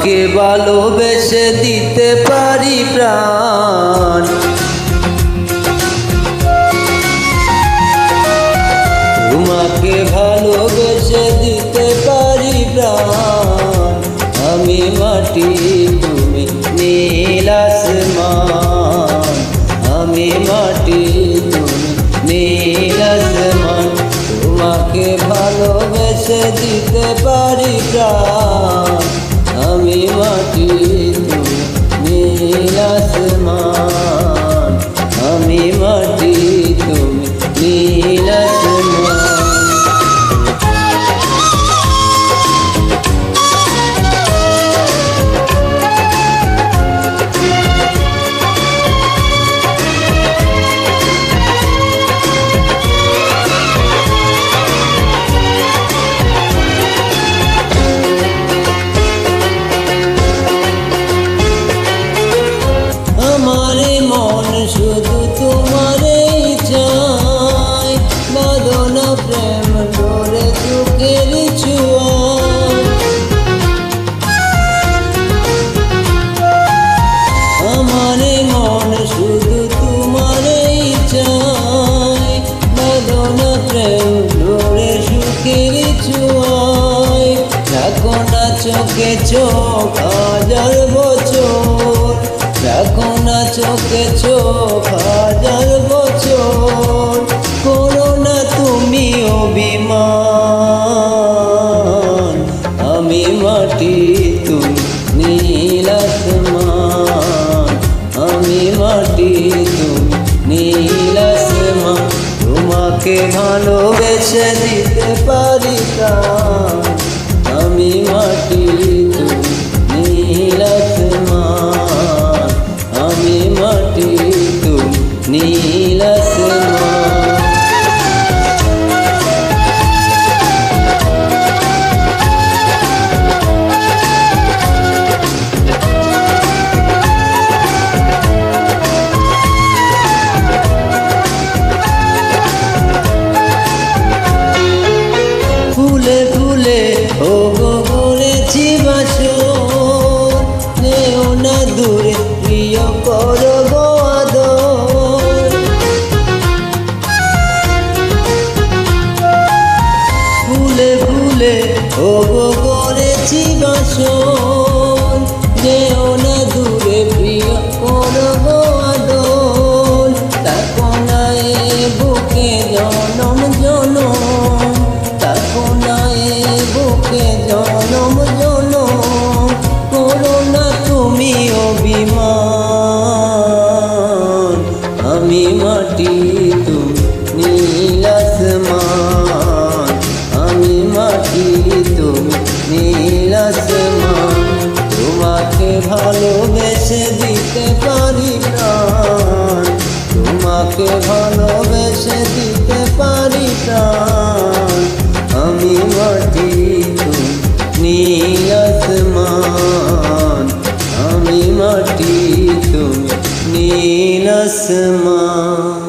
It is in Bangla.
তোমাকে ভালোবেসে দিতে পারি প্রাণ। তোমাকে ভালোবেসে দিতে পারি প্রাণ। আমি মাটি তুমি নীল আসমান, আমি মাটি তুমি নীল আসমান। তোমাকে ভালোবেসে দিতে পারি প্রাণ। আমি মাটি তুমি নীল আসমান, আমি মাটি তুমি নীল আসমান। আমারে মন শুধু তোমারেই চায়, বাঁধনা প্রেম ডোরে চোখের ছোঁয়ায়। আমারে মন শুধু তোমারেই চায়, বাঁধনা প্রেম ডোরে সুখের ছোঁয়ায়। রাখো না চোখে চোখ হাজার বছর, রাখো না চোখে চোখ হাজার বছর। করো না তুমি অভিমান, আমি মাটি তুমি নীল আসমান, আমি মাটি তুমি নীল আসমান। তোমাকে ভালোবেসে দিতে পারি প্রাণ। আমি মাটি তুমি নীল আসমান, আমি মাটি তুমি নীল আসমান। ফুলে ফুলে ও গো করেছি বাসর, নেও না দূরে প্রিয় করো গো আদর। ফুলে ফুলে ও গো করেছি বাসর, নেও না দূরে প্রিয় করো গো আদর। তাকো না এ বুকে জনম জনম, তাকো না এ বুকে জনম জনম। করো না তুমি অভিমান, আমি মাটি তুমি নীল আসমান, আমি মাটি তুমি নীল আসমান। তোমাকে ভালোবেসে দিতে পারি প্রাণ, তোমাকে ভালোবেসে দিতে পারি প্রাণ। আমি মাটি তুমি নীল আসমান, আমি মাটি তুমি নীল আসমান।